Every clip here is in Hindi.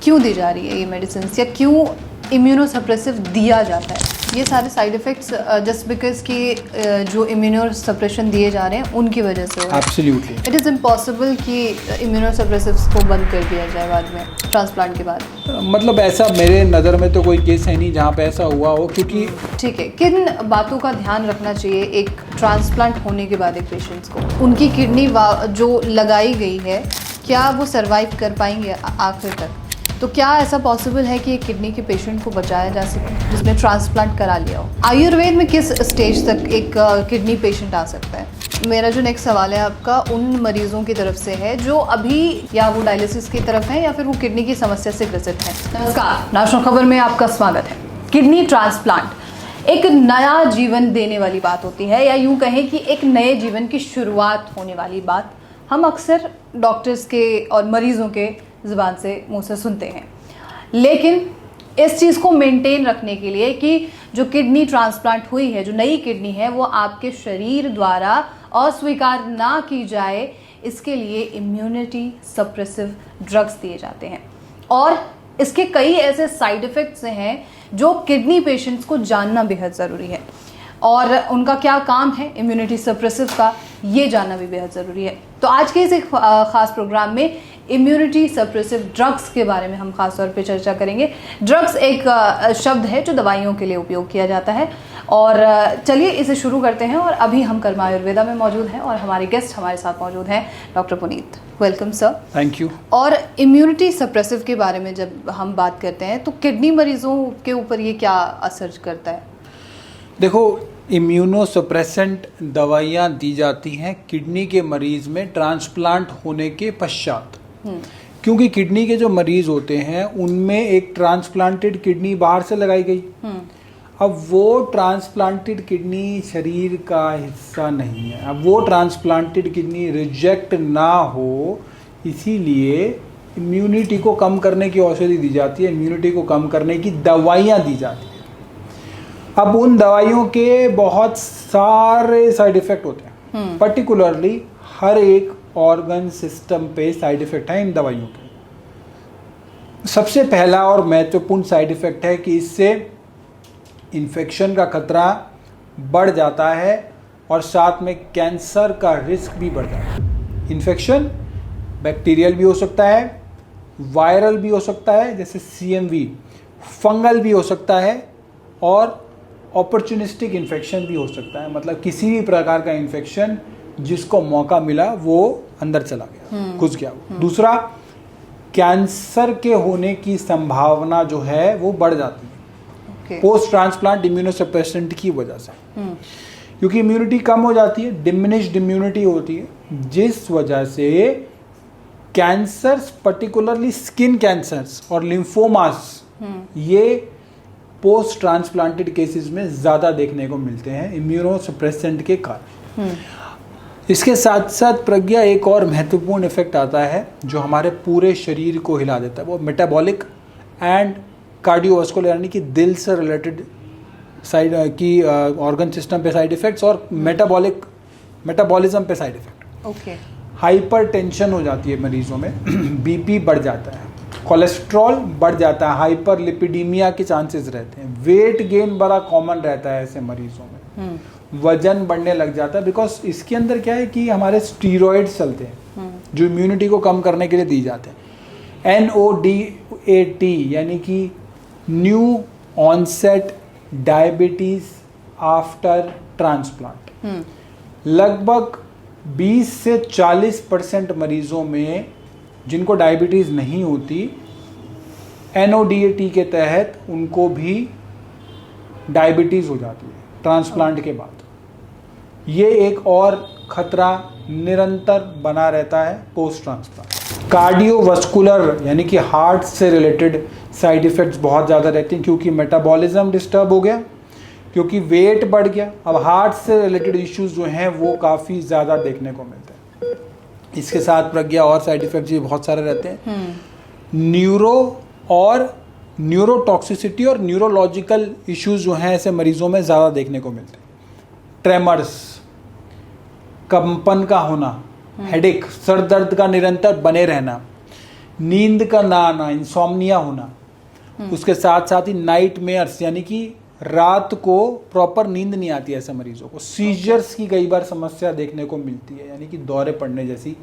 क्यों दी जा रही है ये मेडिसिन, या क्यों इम्यूनोसप्रेसिव दिया जाता है? ये सारे साइड इफ़ेक्ट्स जस्ट बिकॉज कि जो इम्यूनोसप्रेशन दिए जा रहे हैं उनकी वजह से हो रहा है। एब्सोल्युटली। इट इज़ इम्पॉसिबल कि इम्यूनोसप्रेसिव्स को बंद कर दिया जाए बाद में, ट्रांसप्लांट के बाद। मतलब ऐसा मेरे नज़र में तो कोई केस है नहीं जहाँ पे ऐसा हुआ हो, क्योंकि ठीक है, किन बातों का ध्यान रखना चाहिए एक ट्रांसप्लांट होने के बाद एक पेशेंट्स को? उनकी किडनी जो लगाई गई है, क्या वो सर्वाइव कर पाएंगे आखिर तक? तो क्या ऐसा पॉसिबल है कि एक किडनी के पेशेंट को बचाया जा सके जिसने ट्रांसप्लांट करा लिया हो? आयुर्वेद में किस स्टेज तक एक किडनी पेशेंट आ सकता है? मेरा जो नेक्स्ट सवाल है आपका उन मरीजों की तरफ से है जो अभी या वो डायलिसिस की तरफ है या फिर वो किडनी की समस्या से ग्रसित है। नमस्कार, नेशनल खबर में आपका स्वागत है। किडनी ट्रांसप्लांट एक नया जीवन देने वाली बात होती है, या यूं कहें कि एक नए जीवन की शुरुआत होने वाली बात हम अक्सर डॉक्टर्स के और मरीजों के ज़ुबान से मुंह से सुनते हैं। लेकिन इस चीज़ को मेंटेन रखने के लिए कि जो किडनी ट्रांसप्लांट हुई है, जो नई किडनी है, वो आपके शरीर द्वारा अस्वीकार ना की जाए, इसके लिए इम्यूनिटी सप्रेसिव ड्रग्स दिए जाते हैं। और इसके कई ऐसे साइड इफ़ेक्ट्स हैं जो किडनी पेशेंट्स को जानना बेहद ज़रूरी है, और उनका क्या काम है इम्यूनिटी सप्रेसिव का, ये जानना भी बेहद ज़रूरी है। तो आज के इस एक ख़ास प्रोग्राम में इम्यूनिटी सप्रेसिव ड्रग्स के बारे में हम खास तौर पे चर्चा करेंगे। ड्रग्स एक शब्द है जो दवाइयों के लिए उपयोग किया जाता है, और चलिए इसे शुरू करते हैं। और अभी हम कर्मा आयुर्वेदा में मौजूद हैं और हमारे गेस्ट हमारे साथ मौजूद हैं doctor Puneet. Welcome sir. Thank you. और इम्यूनिटी सप्रेसिव के बारे में जब हम बात करते हैं तो किडनी मरीजों के ऊपर ये क्या असर करता है? देखो, इम्यूनोसप्रेसेंट दवाइयाँ दी जाती हैं किडनी के मरीज़ में ट्रांसप्लांट होने के पश्चात, क्योंकि किडनी के जो मरीज़ होते हैं उनमें एक ट्रांसप्लांटेड किडनी बाहर से लगाई गई। अब वो ट्रांसप्लांटेड किडनी शरीर का हिस्सा नहीं है। अब वो ट्रांसप्लांटेड किडनी रिजेक्ट ना हो, इसीलिए इम्यूनिटी को कम करने की औषधि दी जाती है, इम्यूनिटी को कम करने की दवाइयाँ दी जाती हैं। अब उन दवाइयों के बहुत सारे साइड इफ़ेक्ट होते हैं, पर्टिकुलरली हर एक ऑर्गन सिस्टम पे साइड इफ़ेक्ट है इन दवाइयों के। सबसे पहला और महत्वपूर्ण साइड इफ़ेक्ट है कि इससे इन्फेक्शन का खतरा बढ़ जाता है और साथ में कैंसर का रिस्क भी बढ़ जाता है। इन्फेक्शन बैक्टीरियल भी हो सकता है, वायरल भी हो सकता है जैसे CMV, फंगल भी हो सकता है, और अपॉर्चुनिस्टिक इन्फेक्शन भी हो सकता है। मतलब किसी भी प्रकार का इन्फेक्शन जिसको मौका मिला वो अंदर चला गया, घुस गया। दूसरा, कैंसर के होने की संभावना जो है वो बढ़ जाती है पोस्ट ट्रांसप्लांट इम्यूनोसप्रेसेंट की वजह से, क्योंकि इम्यूनिटी कम हो जाती है, डिमिनिश्ड इम्यूनिटी होती है, जिस वजह से कैंसर्स, पर्टिकुलरली स्किन कैंसर्स और लिम्फोमास, ये पोस्ट ट्रांसप्लांटेड केसेस में ज़्यादा देखने को मिलते हैं इम्यूनोसप्रेसेंट के कारण। इसके साथ साथ प्रज्ञा एक और महत्वपूर्ण इफेक्ट आता है जो हमारे पूरे शरीर को हिला देता है, वो मेटाबॉलिक एंड कार्डियोवास्कुलर, यानी कि दिल से रिलेटेड साइड की ऑर्गन सिस्टम पे साइड इफेक्ट्स और मेटाबॉलिज्म पे साइड इफेक्ट। हाइपर टेंशन हो जाती है मरीजों में, BP बढ़ जाता है, कोलेस्ट्रॉल बढ़ जाता है, हाइपर लिपिडीमिया के चांसेस रहते हैं, वेट गेन बड़ा कॉमन रहता है ऐसे मरीजों में, वजन बढ़ने लग जाता है। बिकॉज इसके अंदर क्या है कि हमारे स्टीरॉइड्स चलते हैं जो इम्यूनिटी को कम करने के लिए दी जाते हैं। NODAT यानी कि new onset diabetes after transplant. लगभग 20 से 40% मरीजों में जिनको डायबिटीज़ नहीं होती, NODAT के तहत उनको भी डायबिटीज़ हो जाती है ट्रांसप्लांट के बाद। ये एक और खतरा निरंतर बना रहता है पोस्ट ट्रांसप्लांट। कार्डियोवास्कुलर यानी कि हार्ट से रिलेटेड साइड इफ़ेक्ट्स बहुत ज़्यादा रहते हैं, क्योंकि मेटाबॉलिज्म डिस्टर्ब हो गया, क्योंकि वेट बढ़ गया। अब हार्ट से रिलेटेड इश्यूज जो हैं वो काफ़ी ज़्यादा देखने को मिलते हैं। इसके साथ प्रज्ञा और साइड इफ़ेक्ट्स भी बहुत सारे रहते हैं। न्यूरो और न्यूरोटॉक्सिसिटी और न्यूरोलॉजिकल इश्यूज जो हैं ऐसे मरीजों में ज़्यादा देखने को मिलते हैं। ट्रेमर्स, कंपन का होना, हेडेक, सर दर्द का निरंतर बने रहना, नींद का ना आना, इंसोम्निया होना, उसके साथ साथ ही नाइट मेयर्स यानी कि रात को प्रॉपर नींद नहीं आती है ऐसे मरीजों को, सीजर्स की कई बार समस्या देखने को मिलती है, यानी कि दौरे पड़ने जैसी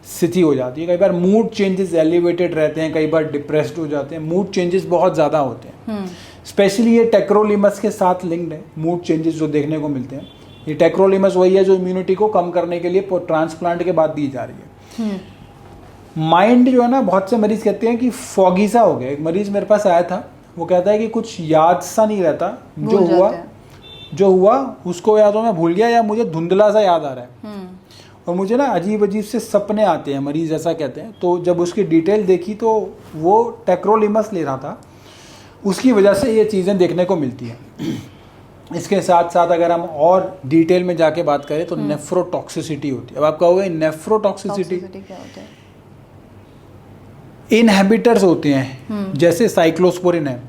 स्थिति हो जाती है, कई बार मूड चेंजेस एलिवेटेड रहते हैं, कई बार डिप्रेस्ड हो जाते हैं, मूड चेंजेस बहुत ज़्यादा होते हैं। स्पेशली ये टेक्रोलिमस के साथ लिंक्ड है मूड चेंजेस जो देखने को मिलते हैं। ये टेक्रोलिमस वही है जो इम्यूनिटी को कम करने के लिए ट्रांसप्लांट के बाद दी जा रही है। माइंड जो है ना, बहुत से मरीज कहते हैं कि फॉगी सा हो गया। एक मरीज मेरे पास आया था, वो कहता है कि कुछ याद सा नहीं रहता, जो हुआ उसको या तो मैं भूल गया या मुझे धुंधला सा याद आ रहा है, और मुझे ना अजीब अजीब से सपने आते हैं, मरीज ऐसा कहते हैं। तो जब उसकी डिटेल देखी तो वो टेक्रोलिमस ले रहा था, उसकी वजह से ये चीज़ें देखने को मिलती हैं। इसके साथ साथ अगर हम और डिटेल में जाके बात करें तो नेफ्रोटॉक्सिसिटी होती है। अब आप कहोगे नेफ्रोटॉक्सिसिटी क्या होता है? इनहेबिटर्स होते हैं, जैसे साइक्लोस्पोरिन है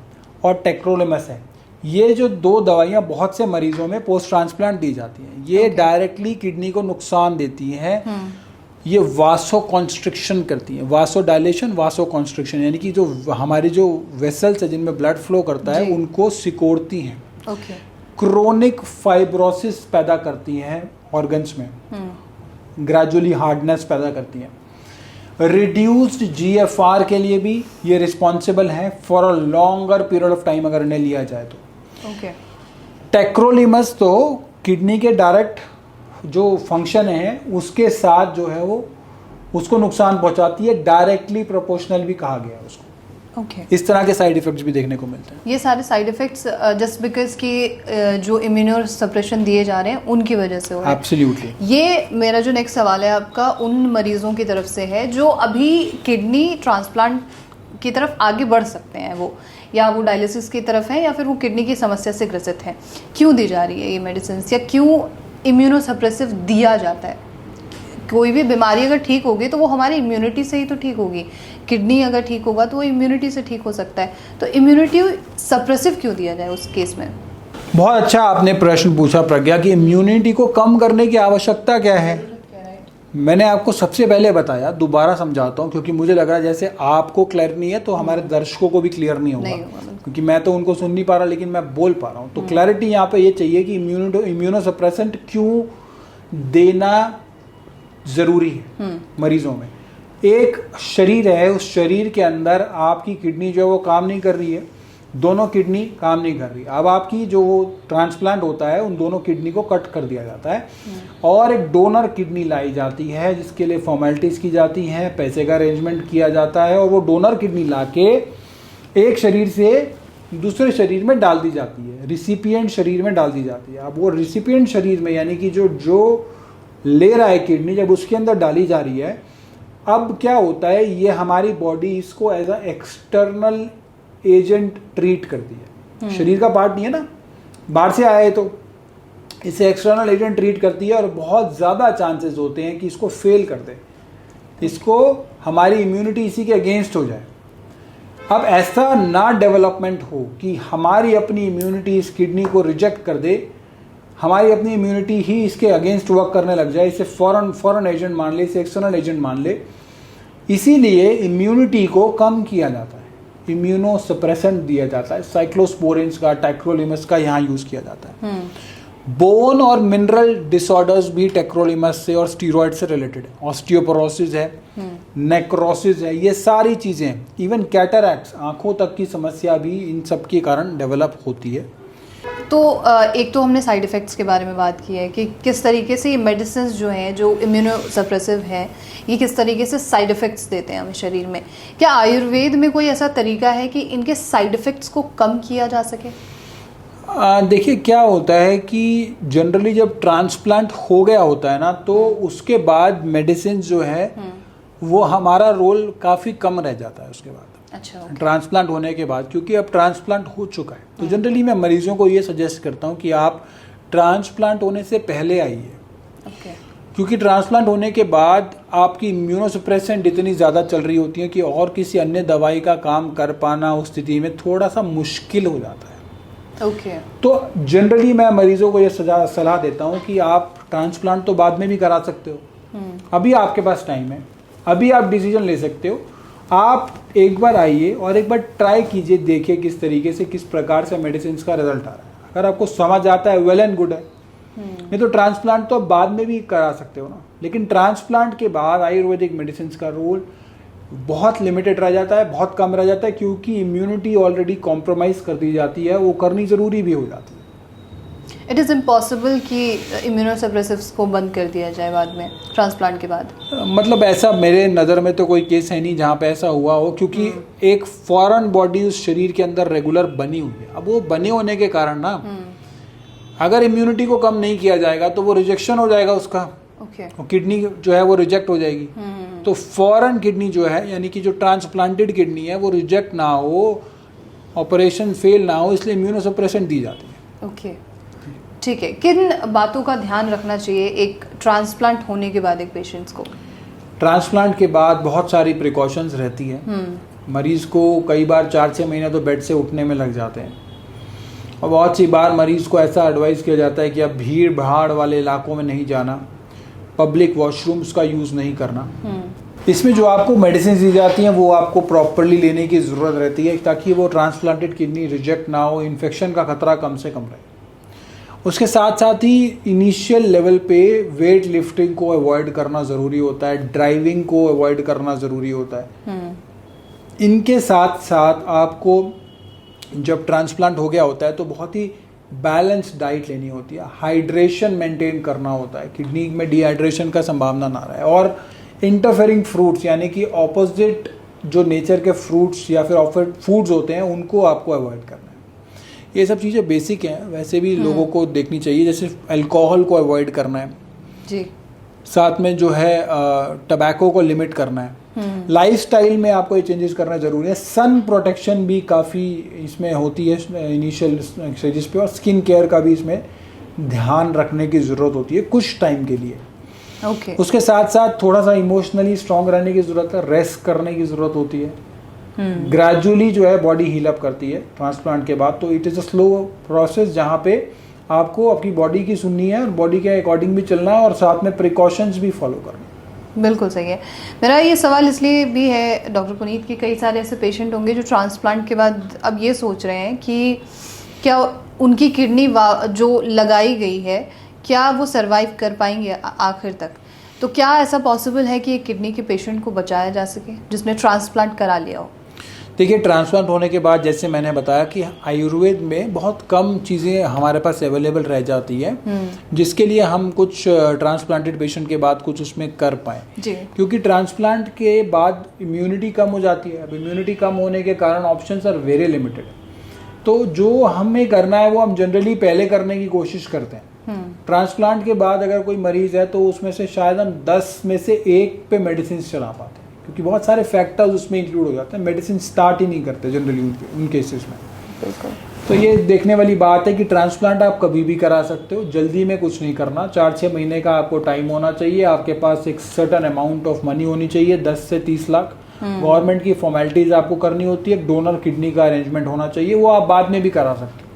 और टेक्रोलिमस है। ये जो दो दवाइयाँ बहुत से मरीजों में पोस्ट ट्रांसप्लांट दी जाती हैं, ये डायरेक्टली किडनी को नुकसान देती हैं। ये वासो कॉन्स्ट्रिक्शन करती हैं, वासो डायलेशन, वासो कॉन्स्ट्रिक्शन, यानी कि जो हमारी जो वेसल्स है जिनमें ब्लड फ्लो करता है उनको सिकोड़ती हैं। क्रोनिक फाइब्रोसिस पैदा करती हैं ऑर्गन्स में, ग्रेजुअली हार्डनेस पैदा करती हैं। रिड्यूस्ड जीएफआर के लिए भी ये रिस्पॉन्सिबल है for a longer period of time अगर इन्हें लिया जाए तो। टेक्रोलिमस तो किडनी के डायरेक्ट जो फंक्शन है उसके साथ जो है वो उसको नुकसान पहुंचाती है, डायरेक्टली प्रोपोर्शनल भी कहा गया है उसको। इस तरह के साइड इफेक्ट्स भी देखने को मिलते हैं। ये सारे साइड इफेक्ट्स जस्ट बिकॉज कि जो इम्यूनो सप्रेशन दिए जा रहे हैं उनकी वजह से हो रहा है। एब्सोल्युटली। ये मेरा जो नेक्स्ट सवाल है आपका उन मरीजों की तरफ से है जो अभी किडनी ट्रांसप्लांट की तरफ आगे बढ़ सकते हैं, वो या वो डायलिसिस की तरफ है या फिर वो किडनी की समस्या से ग्रसित हैं। क्यों दी जा रही है ये मेडिसिन, या क्यों इम्यूनो सप्रेसिव दिया जाता है? कोई भी बीमारी अगर ठीक होगी तो वो हमारी इम्यूनिटी से ही तो ठीक होगी। किडनी अगर ठीक होगा तो वो इम्यूनिटी से ठीक हो सकता है, तो इम्यूनिटी सप्रेसिव क्यों दिया जाए उस केस में? बहुत अच्छा आपने प्रश्न पूछा प्रज्ञा कि इम्यूनिटी को कम करने की आवश्यकता क्या है। मैंने आपको सबसे पहले बताया, दोबारा समझाता हूँ क्योंकि मुझे लग रहा है जैसे आपको क्लियर नहीं है तो हमारे दर्शकों को भी क्लियर नहीं होगा, क्योंकि मैं तो उनको सुन नहीं पा रहा लेकिन मैं बोल पा रहा हूँ। तो क्लैरिटी यहाँ पे ये चाहिए कि इम्यूनोसप्रेसेंट क्यों देना ज़रूरी है मरीजों में। एक शरीर है, उस शरीर के अंदर आपकी किडनी जो है वो काम नहीं कर रही है, दोनों किडनी काम नहीं कर रही। अब आपकी जो वो ट्रांसप्लांट होता है उन दोनों किडनी को कट कर दिया जाता है और एक डोनर किडनी लाई जाती है जिसके लिए फॉर्मेलिटीज़ की जाती हैं, पैसे का अरेंजमेंट किया जाता है और वो डोनर किडनी लाके एक शरीर से दूसरे शरीर में डाल दी जाती है, रिसिपिएंट शरीर में डाल दी जाती है। अब वो रिसिपिएंट शरीर में यानी कि जो ले रहा है किडनी, जब उसके अंदर डाली जा रही है, अब क्या होता है, ये हमारी बॉडी इसको as a external agent treat करती है। शरीर का पार्ट नहीं है ना, बाहर से आया है तो इसे एक्सटर्नल एजेंट ट्रीट करती है और बहुत ज़्यादा चांसेस होते हैं कि इसको फेल कर दे, इसको हमारी इम्यूनिटी इसी के अगेंस्ट हो जाए। अब ऐसा ना डेवलपमेंट हो कि हमारी अपनी इम्यूनिटी इस किडनी को रिजेक्ट कर दे, हमारी अपनी इम्यूनिटी ही इसके अगेंस्ट वर्क करने लग जाए, इसे फॉरेन एजेंट मान ले, इसे एक्सटर्नल एजेंट मान ले। इसीलिए इम्यूनिटी को कम किया जाता है, इम्यूनो सप्रेसेंट दिया जाता है, साइक्लोस्पोरिन्स का, टेक्रोलिमस का यहाँ यूज़ किया जाता है। बोन और मिनरल डिसऑर्डर्स भी टेक्रोलिमस से और स्टीरॉयड से रिलेटेड है। ऑस्टियोपोरोसिस है, नेक्रोसिस है, ये सारी चीज़ें, इवन कैटरैक्ट्स, आंखों तक की समस्या भी इन सब के कारण डेवलप होती है। तो एक तो हमने साइड इफ़ेक्ट्स के बारे में बात की है कि किस तरीके से ये मेडिसिन जो हैं जो इम्यूनो सप्रेसिव हैं ये किस तरीके से साइड इफ़ेक्ट्स देते हैं हमें शरीर में। क्या आयुर्वेद में कोई ऐसा तरीका है कि इनके साइड इफ़ेक्ट्स को कम किया जा सके? देखिए क्या होता है कि जनरली जब ट्रांसप्लांट हो गया होता है ना तो उसके बाद मेडिसिन जो है वो हमारा रोल काफ़ी कम रह जाता है उसके बाद। अच्छा, ट्रांसप्लांट होने के बाद, क्योंकि अब ट्रांसप्लांट हो चुका है तो जनरली मैं मरीजों को ये सजेस्ट करता हूँ कि आप ट्रांसप्लांट होने से पहले आइए। क्योंकि ट्रांसप्लांट होने के बाद आपकी इम्यूनोसप्रेसेंट इतनी ज़्यादा चल रही होती है कि और किसी अन्य दवाई का काम कर पाना उस स्थिति में थोड़ा सा मुश्किल हो जाता है। तो जनरली मैं मरीजों को ये सलाह देता हूँ कि आप ट्रांसप्लांट तो बाद में भी करा सकते हो, अभी आपके पास टाइम है, अभी आप डिसीजन ले सकते हो आप एक बार आइए और एक बार ट्राई कीजिए, देखिए किस तरीके से, किस प्रकार से मेडिसिन का रिजल्ट आ रहा है। अगर आपको समझ आता है वेल एंड गुड है, नहीं तो ट्रांसप्लांट तो आप बाद में भी करा सकते हो ना। लेकिन ट्रांसप्लांट के बाद आयुर्वेदिक मेडिसिन का रोल बहुत लिमिटेड रह जाता है, बहुत कम रह जाता है, क्योंकि इम्यूनिटी ऑलरेडी कॉम्प्रोमाइज कर दी जाती है, वो करनी ज़रूरी भी हो जाती है। इट इज़ इम्पॉसिबल कि इम्यूनोसप्रेसिव्स को बंद कर दिया जाए बाद में, ट्रांसप्लांट के बाद। मतलब ऐसा मेरे नज़र में तो कोई केस है नहीं जहाँ पे ऐसा हुआ हो, क्योंकि एक फॉरेन बॉडी उस शरीर के अंदर रेगुलर बनी हुई है। अब वो बने होने के कारण ना, अगर इम्यूनिटी को कम नहीं किया जाएगा तो वो रिजेक्शन हो जाएगा उसका, और किडनी जो है वो रिजेक्ट हो जाएगी। तो फॉरेन किडनी जो है, यानी कि जो ट्रांसप्लांटेड किडनी है, वो रिजेक्ट ना हो, ऑपरेशन फेल ना हो, इसलिए इम्यूनोसप्रेशन दी जाती है। ओके, ठीक है। किन बातों का ध्यान रखना चाहिए एक ट्रांसप्लांट होने के बाद एक पेशेंट्स को? ट्रांसप्लांट के बाद बहुत सारी प्रिकॉशंस रहती है। मरीज़ को कई बार 4-6 महीने तो बेड से उठने में लग जाते हैं, और बहुत सी बार मरीज़ को ऐसा एडवाइस किया जाता है कि अब भीड़ भाड़ वाले इलाकों में नहीं जाना, पब्लिक वॉशरूम्स का यूज़ नहीं करना। इसमें जो आपको मेडिसिन दी जाती हैं वो आपको प्रॉपरली लेने की ज़रूरत रहती है, ताकि वो ट्रांसप्लांटेड किडनी रिजेक्ट ना हो, इन्फेक्शन का खतरा कम से कम रहे। उसके साथ साथ ही इनिशियल लेवल पे वेट लिफ्टिंग को अवॉइड करना ज़रूरी होता है, ड्राइविंग को अवॉइड करना ज़रूरी होता है। इनके साथ साथ आपको जब ट्रांसप्लांट हो गया होता है तो बहुत ही बैलेंस्ड डाइट लेनी होती है, हाइड्रेशन मेंटेन करना होता है, किडनी में डिहाइड्रेशन का संभावना ना रहे, और इंटरफेरिंग फ्रूट्स यानी कि ऑपोजिट जो नेचर के फ्रूट्स या फिर फूड्स होते हैं उनको आपको अवॉइड करना है। ये सब चीज़ें बेसिक हैं, वैसे भी लोगों को देखनी चाहिए। जैसे अल्कोहल को अवॉइड करना है जी, साथ में जो है टबैको को लिमिट करना है। लाइफस्टाइल में आपको ये चेंजेस करना जरूरी है। सन प्रोटेक्शन भी काफ़ी इसमें होती है इनिशियल स्टेजेस पे, और स्किन केयर का भी इसमें ध्यान रखने की ज़रूरत होती है कुछ टाइम के लिए। ओके। उसके साथ साथ थोड़ा सा इमोशनली स्ट्रांग रहने की ज़रूरत है, रेस्ट करने की ज़रूरत होती है। ग्रेजुअली जो है बॉडी हील अप करती है ट्रांसप्लांट के बाद, तो it is a slow process जहाँ पे आपको अपनी बॉडी की सुननी है और बॉडी के अकॉर्डिंग भी चलना है, और साथ में प्रिकॉशंस भी फॉलो करना है। बिल्कुल सही है। मेरा ये सवाल इसलिए भी है डॉक्टर पुनीत कि कई सारे ऐसे पेशेंट होंगे जो ट्रांसप्लांट के बाद अब ये सोच रहे हैं कि क्या उनकी किडनी जो लगाई गई है क्या वो सरवाइव कर पाएंगे आखिर तक। तो क्या ऐसा पॉसिबल है कि एक किडनी के पेशेंट को बचाया जा सके जिसने ट्रांसप्लांट करा लिया हो? देखिए, ट्रांसप्लांट होने के बाद जैसे मैंने बताया कि आयुर्वेद में बहुत कम चीज़ें हमारे पास अवेलेबल रह जाती है जिसके लिए हम कुछ ट्रांसप्लांटेड पेशेंट के बाद कुछ उसमें कर पाएँ, क्योंकि ट्रांसप्लांट के बाद इम्यूनिटी कम हो जाती है। अब इम्यूनिटी कम होने के कारण ऑप्शंस आर वेरी लिमिटेड। तो जो हमें करना है वो हम जनरली पहले करने की कोशिश करते हैं। ट्रांसप्लांट के बाद अगर कोई मरीज़ है तो उसमें से शायद हम 10 में से 1 पे मेडिसिन चला पाते हैं, क्योंकि बहुत सारे फैक्टर्स उसमें इंक्लूड हो जाते हैं। मेडिसिन स्टार्ट ही नहीं करते जनरली उन केसेस में। तो ये देखने वाली बात है कि ट्रांसप्लांट आप कभी भी करा सकते हो, जल्दी में कुछ नहीं करना। 4-6 महीने का आपको टाइम होना चाहिए, आपके पास एक सर्टेन अमाउंट ऑफ मनी होनी चाहिए, 10 से 30 लाख। गवर्नमेंट की फॉर्मेलिटीज़ आपको करनी होती है, डोनर किडनी का अरेंजमेंट होना चाहिए, वो आप बाद में भी करा सकते हो।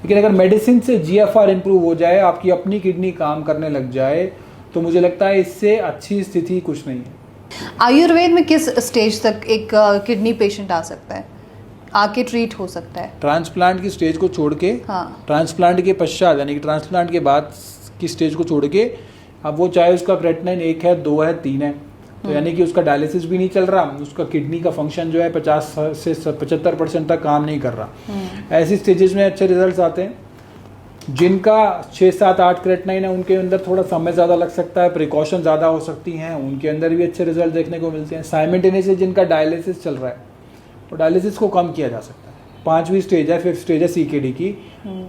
लेकिन अगर मेडिसिन से GFR इम्प्रूव हो जाए, आपकी अपनी किडनी काम करने लग जाए, तो मुझे लगता है इससे अच्छी स्थिति कुछ नहीं है। आयुर्वेद में किस स्टेज तक एक किडनी पेशेंट आ सकता है, आके ट्रीट हो सकता है? ट्रांसप्लांट की स्टेज को छोड़ के, ट्रांसप्लांट के पश्चात यानी कि ट्रांसप्लांट के बाद की स्टेज को छोड़ के, अब वो चाहे उसका क्रेटिनिन 1 है, 2 है, 3 है, तो यानी कि उसका डायलिसिस भी नहीं चल रहा, उसका किडनी का फंक्शन जो है 50 से 75% तक काम नहीं कर रहा, ऐसी स्टेजेस में अच्छे रिजल्ट्स आते हैं। जिनका 6, 7, 8 क्रेटिनिन है उनके अंदर थोड़ा समय ज़्यादा लग सकता है, प्रिकॉशन ज़्यादा हो सकती हैं, उनके अंदर भी अच्छे रिजल्ट देखने को मिलते हैं। साइमल्टेनियसली जिनका डायलिसिस चल रहा है तो डायलिसिस को कम किया जा सकता है। 5वीं स्टेज है, 5th स्टेज है CKD की,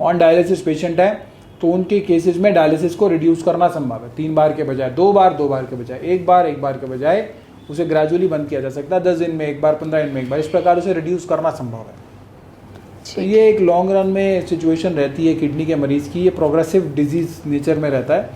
ऑन डायलिसिस पेशेंट है, तो उनके केसेस में डायलिसिस को रिड्यूस करना संभव है। 3 बार के बजाय 2 बार, 2 बार के बजाय 1 बार, 1 बार के बजाय उसे ग्रेजुअली बंद किया जा सकता है। 10 दिन में 1 बार, 15 दिन में 1 बार, इस प्रकार उसे रिड्यूस करना संभव है। तो ये एक लॉन्ग रन में सिचुएशन रहती है किडनी के मरीज़ की। ये प्रोग्रेसिव डिजीज़ नेचर में रहता है,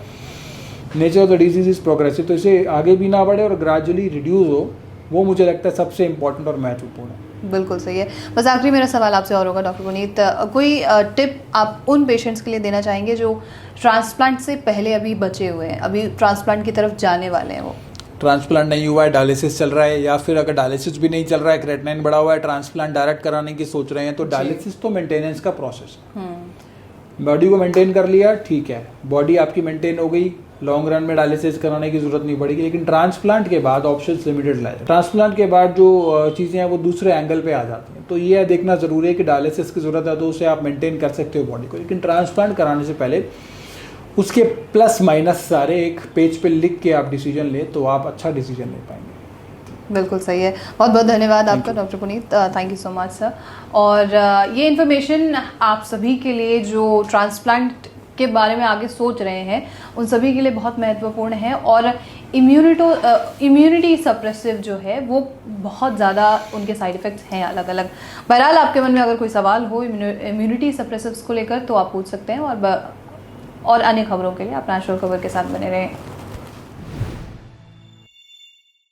nature of the disease is progressive, तो इसे आगे भी ना बढ़े और ग्रेजुअली रिड्यूस हो, वो मुझे लगता है सबसे इम्पोर्टेंट और महत्वपूर्ण है। बिल्कुल सही है। बस आखिरी मेरा सवाल आपसे और होगा डॉक्टर पुनीत, कोई टिप आप उन पेशेंट्स के लिए देना चाहेंगे जो ट्रांसप्लांट से पहले अभी बचे हुए हैं, अभी ट्रांसप्लांट की तरफ जाने वाले हैं? वो ट्रांसप्लांट नहीं हुआ है, डायलिसिस चल रहा है, या फिर अगर डायलिसिस भी नहीं चल रहा है, क्रेटिनाइन बढ़ा हुआ है, ट्रांसप्लांट डायरेक्ट कराने की सोच रहे हैं, तो डायलिसिस तो मेंटेनेंस का प्रोसेस है। बॉडी को मेंटेन कर लिया, ठीक है, बॉडी आपकी मेंटेन हो गई, लॉन्ग रन में डायलिसिस कराने की जरूरत नहीं पड़ेगी। लेकिन ट्रांसप्लांट के बाद ऑप्शंस लिमिटेड लाए, ट्रांसप्लांट के बाद जो चीज़ें हैं वो दूसरे एंगल पे आ जाती हैं। तो ये देखना ज़रूरी है कि डायलिसिस की ज़रूरत है तो उसे आप मेंटेन कर सकते हो बॉडी को, लेकिन ट्रांसप्लांट कराने से पहले उसके प्लस माइनस सारे एक पेज पे लिख के आप डिसीजन ले, तो आप अच्छा डिसीजन ले पाएंगे। बिल्कुल सही है। बहुत बहुत धन्यवाद आपका doctor Puneet, thank you so much sir. और ये इन्फॉर्मेशन आप सभी के लिए जो ट्रांसप्लांट के बारे में आगे सोच रहे हैं उन सभी के लिए बहुत महत्वपूर्ण है। और इम्यूनिटी सप्रेसिव जो है वो बहुत ज़्यादा उनके साइड इफ़ेक्ट्स हैं अलग अलग। बहरहाल आपके मन में अगर कोई सवाल हो इम्यूनिटी सप्रेसिव्स को लेकर तो आप पूछ सकते हैं। और अन्य खबरों के लिए आप नेचुरल खबर के साथ बने रहें।